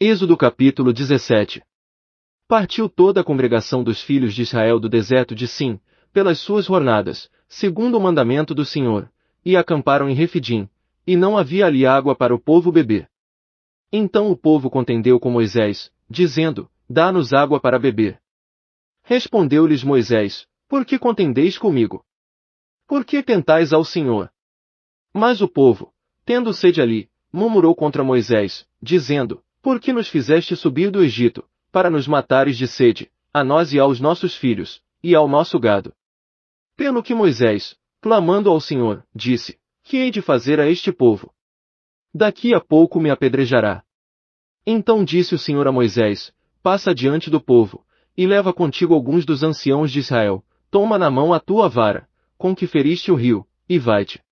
Êxodo capítulo 17. Partiu toda a congregação dos filhos de Israel do deserto de Sim, pelas suas jornadas, segundo o mandamento do Senhor, e acamparam em Refidim, e não havia ali água para o povo beber. Então o povo contendeu com Moisés, dizendo, dá-nos água para beber. Respondeu-lhes Moisés, por que contendeis comigo? Por que tentais ao Senhor? Mas o povo, tendo sede ali, murmurou contra Moisés, dizendo, por que nos fizeste subir do Egito, para nos matares de sede, a nós e aos nossos filhos, e ao nosso gado? Pelo que Moisés, clamando ao Senhor, disse, que hei de fazer a este povo? Daqui a pouco me apedrejará. Então disse o Senhor a Moisés, passa adiante do povo, e leva contigo alguns dos anciãos de Israel, toma na mão a tua vara, com que feriste o rio, e vai-te.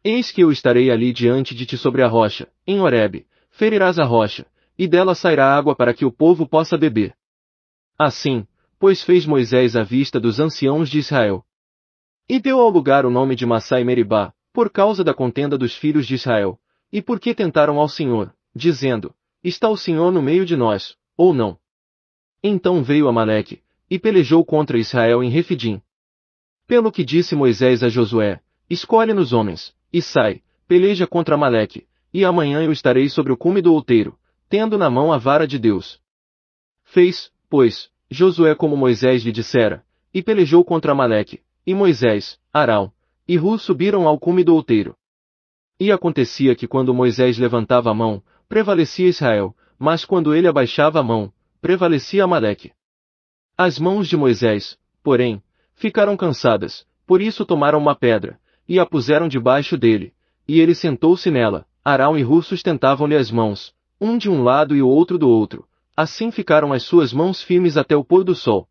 Eis que eu estarei ali diante de ti sobre a rocha, em Horebe, ferirás a rocha, e dela sairá água para que o povo possa beber. Assim, pois fez Moisés à vista dos anciãos de Israel. E deu ao lugar o nome de Massá e Meribá, por causa da contenda dos filhos de Israel, e porque tentaram ao Senhor, dizendo, está o Senhor no meio de nós, ou não? Então veio Amaleque, e pelejou contra Israel em Refidim. Pelo que disse Moisés a Josué, escolhe-nos homens, e sai, peleja contra Amaleque, e amanhã eu estarei sobre o cume do outeiro, tendo na mão a vara de Deus. Fez, pois, Josué como Moisés lhe dissera, e pelejou contra Amaleque, e Moisés, Arão, e Ru subiram ao cume do outeiro. E acontecia que quando Moisés levantava a mão, prevalecia Israel, mas quando ele abaixava a mão, prevalecia Amaleque. As mãos de Moisés, porém, ficaram cansadas, por isso tomaram uma pedra, e a puseram debaixo dele, e ele sentou-se nela. Arão e Ru sustentavam-lhe as mãos, um de um lado e o outro do outro, assim ficaram as suas mãos firmes até o pôr do sol.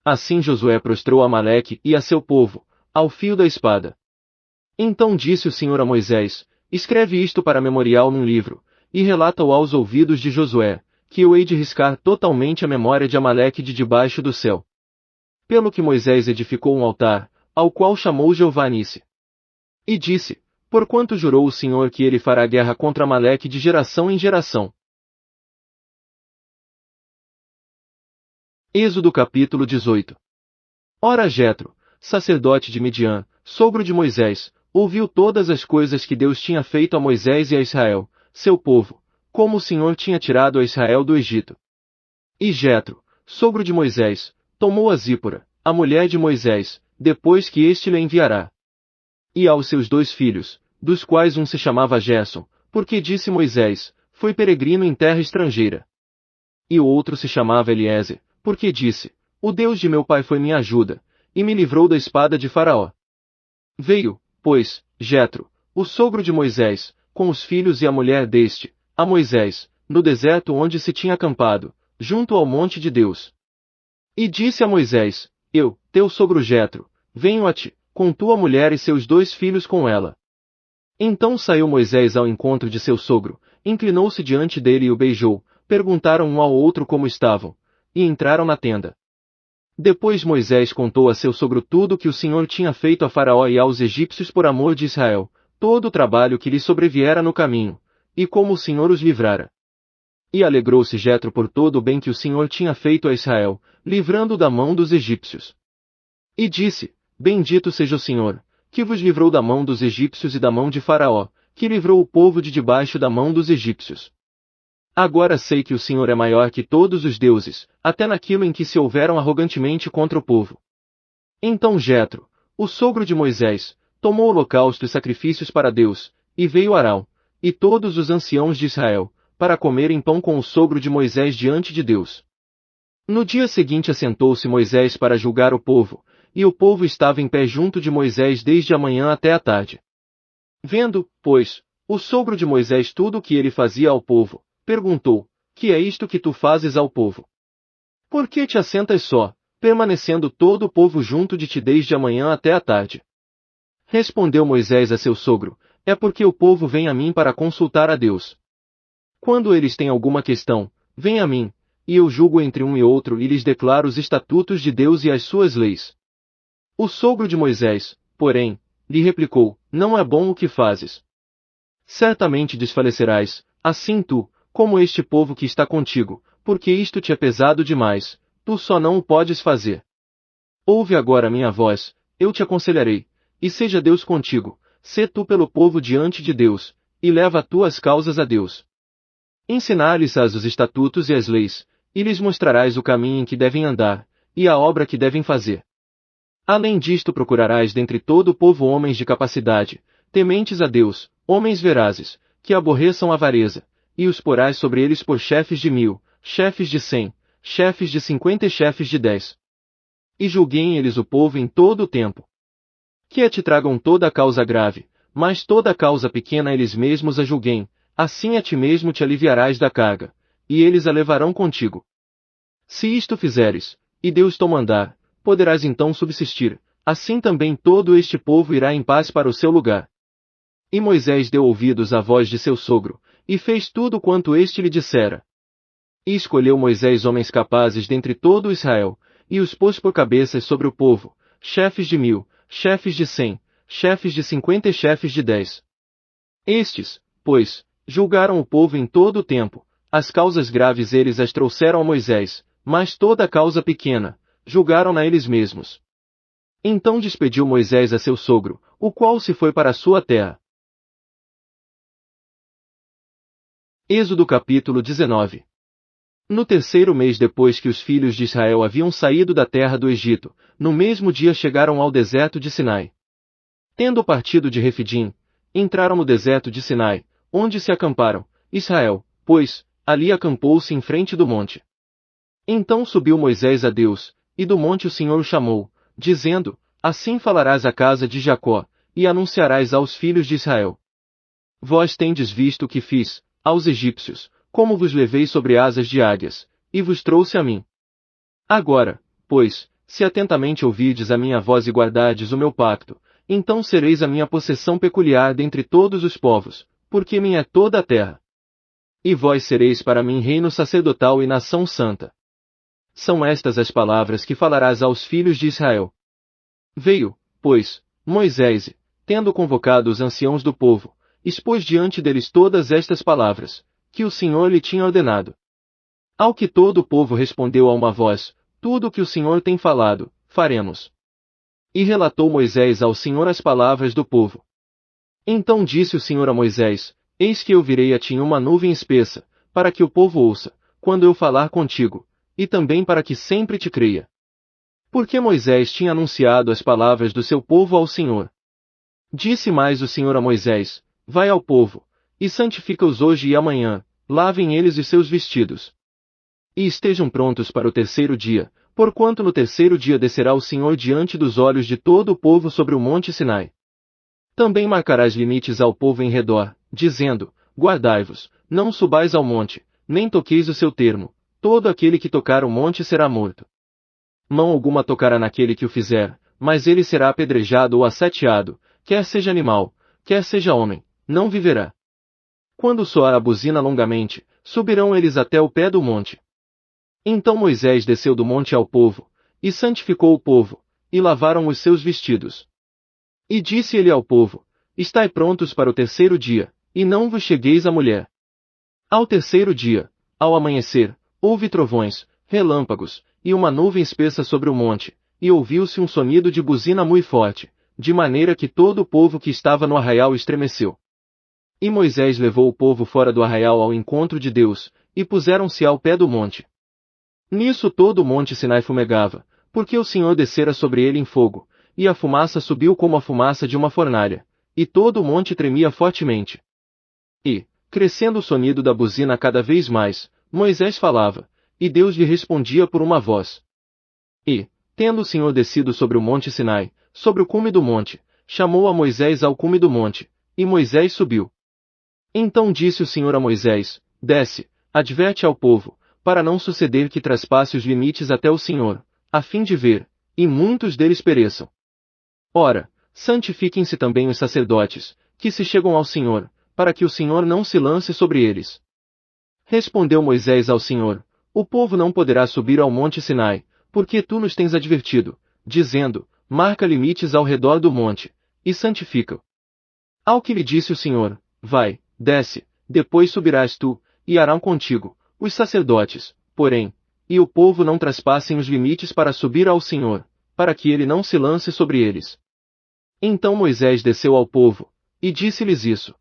Assim Josué prostrou Amaleque e a seu povo, ao fio da espada. Então disse o Senhor a Moisés, escreve isto para memorial num livro, e relata-o aos ouvidos de Josué, que eu hei de riscar totalmente a memória de Amaleque de debaixo do céu. Pelo que Moisés edificou um altar, ao qual chamou Jeová Nisse. E disse, porquanto jurou o Senhor que ele fará guerra contra Amaleque de geração em geração. Êxodo capítulo 18. Ora Jetro, sacerdote de Midian, sogro de Moisés, ouviu todas as coisas que Deus tinha feito a Moisés e a Israel, seu povo, como o Senhor tinha tirado a Israel do Egito. E Jetro, sogro de Moisés, tomou a Zípora, a mulher de Moisés, depois que este lhe enviará. E aos seus 2 filhos, dos quais um se chamava Gerson, porque disse Moisés, foi peregrino em terra estrangeira. E o outro se chamava Eliezer, porque disse, o Deus de meu pai foi minha ajuda, e me livrou da espada de Faraó. Veio, pois, Jetro, o sogro de Moisés, com os filhos e a mulher deste, a Moisés, no deserto onde se tinha acampado, junto ao monte de Deus. E disse a Moisés, eu, teu sogro Jetro, venho a ti, com tua mulher e seus 2 filhos com ela. Então saiu Moisés ao encontro de seu sogro, inclinou-se diante dele e o beijou, perguntaram um ao outro como estavam, e entraram na tenda. Depois Moisés contou a seu sogro tudo o que o Senhor tinha feito a Faraó e aos egípcios por amor de Israel, todo o trabalho que lhe sobreviera no caminho, e como o Senhor os livrara. E alegrou-se Jetro por todo o bem que o Senhor tinha feito a Israel, livrando-o da mão dos egípcios. E disse, bendito seja o Senhor, que vos livrou da mão dos egípcios e da mão de Faraó, que livrou o povo de debaixo da mão dos egípcios. Agora sei que o Senhor é maior que todos os deuses, até naquilo em que se houveram arrogantemente contra o povo. Então Jetro, o sogro de Moisés, tomou holocausto e sacrifícios para Deus, e veio Arão, e todos os anciãos de Israel, para comerem pão com o sogro de Moisés diante de Deus. No dia seguinte assentou-se Moisés para julgar o povo, e o povo estava em pé junto de Moisés desde a manhã até a tarde. Vendo, pois, o sogro de Moisés tudo o que ele fazia ao povo, perguntou, que é isto que tu fazes ao povo? Por que te assentas só, permanecendo todo o povo junto de ti desde a manhã até a tarde? Respondeu Moisés a seu sogro, é porque o povo vem a mim para consultar a Deus. Quando eles têm alguma questão, vem a mim, e eu julgo entre um e outro e lhes declaro os estatutos de Deus e as suas leis. O sogro de Moisés, porém, lhe replicou, não é bom o que fazes. Certamente desfalecerás, assim tu, como este povo que está contigo, porque isto te é pesado demais, tu só não o podes fazer. Ouve agora minha voz, eu te aconselharei, e seja Deus contigo, sê tu pelo povo diante de Deus, e leva tuas causas a Deus. Ensinar-lhes-ás os estatutos e as leis, e lhes mostrarás o caminho em que devem andar, e a obra que devem fazer. Além disto procurarás dentre todo o povo homens de capacidade, tementes a Deus, homens verazes, que aborreçam a avareza, e os porás sobre eles por chefes de 1000, chefes de 100, chefes de 50 e chefes de 10. E julguem eles o povo em todo o tempo. Que a te tragam toda a causa grave, mas toda a causa pequena eles mesmos a julguem, assim a ti mesmo te aliviarás da carga, e eles a levarão contigo. Se isto fizeres, e Deus te mandar, poderás então subsistir, assim também todo este povo irá em paz para o seu lugar. E Moisés deu ouvidos à voz de seu sogro, e fez tudo quanto este lhe dissera. E escolheu Moisés homens capazes dentre todo Israel, e os pôs por cabeças sobre o povo, chefes de 1000, chefes de 100, chefes de 50 e chefes de 10. Estes, pois, julgaram o povo em todo o tempo, as causas graves eles as trouxeram a Moisés, mas toda a causa pequena, julgaram-na eles mesmos. Então despediu Moisés a seu sogro, o qual se foi para a sua terra. Êxodo capítulo 19. No terceiro mês depois que os filhos de Israel haviam saído da terra do Egito, no mesmo dia chegaram ao deserto de Sinai. Tendo partido de Refidim, entraram no deserto de Sinai, onde se acamparam. Israel, pois, ali acampou-se em frente do monte. Então subiu Moisés a Deus, e do monte o Senhor o chamou, dizendo: Assim falarás à casa de Jacó, e anunciarás aos filhos de Israel. Vós tendes visto o que fiz aos egípcios, como vos levei sobre asas de águias, e vos trouxe a mim. Agora, pois, se atentamente ouvirdes a minha voz e guardardes o meu pacto, então sereis a minha possessão peculiar dentre todos os povos, porque minha é toda a terra. E vós sereis para mim reino sacerdotal e nação santa. São estas as palavras que falarás aos filhos de Israel. Veio, pois, Moisés, e, tendo convocado os anciãos do povo, expôs diante deles todas estas palavras, que o Senhor lhe tinha ordenado. Ao que todo o povo respondeu a uma voz: Tudo o que o Senhor tem falado, faremos. E relatou Moisés ao Senhor as palavras do povo. Então disse o Senhor a Moisés: Eis que eu virei a ti uma nuvem espessa, para que o povo ouça, quando eu falar contigo, e também para que sempre te creia. Porque Moisés tinha anunciado as palavras do seu povo ao Senhor. Disse mais o Senhor a Moisés: Vai ao povo, e santifica-os hoje e amanhã, lavem eles os seus vestidos. E estejam prontos para o terceiro dia, porquanto no terceiro dia descerá o Senhor diante dos olhos de todo o povo sobre o monte Sinai. Também marcarás limites ao povo em redor, dizendo: Guardai-vos, não subais ao monte, nem toqueis o seu termo, todo aquele que tocar o monte será morto. Mão alguma tocará naquele que o fizer, mas ele será apedrejado ou asseteado, quer seja animal, quer seja homem, não viverá. Quando soar a buzina longamente, subirão eles até o pé do monte. Então Moisés desceu do monte ao povo, e santificou o povo, e lavaram os seus vestidos. E disse ele ao povo: Estai prontos para o terceiro dia, e não vos chegueis à mulher. Ao terceiro dia, ao amanhecer, houve trovões, relâmpagos, e uma nuvem espessa sobre o monte, e ouviu-se um sonido de buzina muito forte, de maneira que todo o povo que estava no arraial estremeceu. E Moisés levou o povo fora do arraial ao encontro de Deus, e puseram-se ao pé do monte. Nisso todo o monte Sinai fumegava, porque o Senhor descera sobre ele em fogo, e a fumaça subiu como a fumaça de uma fornalha, e todo o monte tremia fortemente. E, crescendo o sonido da buzina cada vez mais, Moisés falava, e Deus lhe respondia por uma voz. E, tendo o Senhor descido sobre o monte Sinai, sobre o cume do monte, chamou a Moisés ao cume do monte, e Moisés subiu. Então disse o Senhor a Moisés: Desce, adverte ao povo, para não suceder que traspasse os limites até o Senhor, a fim de ver, e muitos deles pereçam. Ora, santifiquem-se também os sacerdotes, que se chegam ao Senhor, para que o Senhor não se lance sobre eles. Respondeu Moisés ao Senhor: O povo não poderá subir ao monte Sinai, porque tu nos tens advertido, dizendo: Marca limites ao redor do monte, e santifica-o. Ao que lhe disse o Senhor: Vai, desce, depois subirás tu, e Arão contigo, os sacerdotes, porém, e o povo não traspassem os limites para subir ao Senhor, para que ele não se lance sobre eles. Então Moisés desceu ao povo, e disse-lhes isso.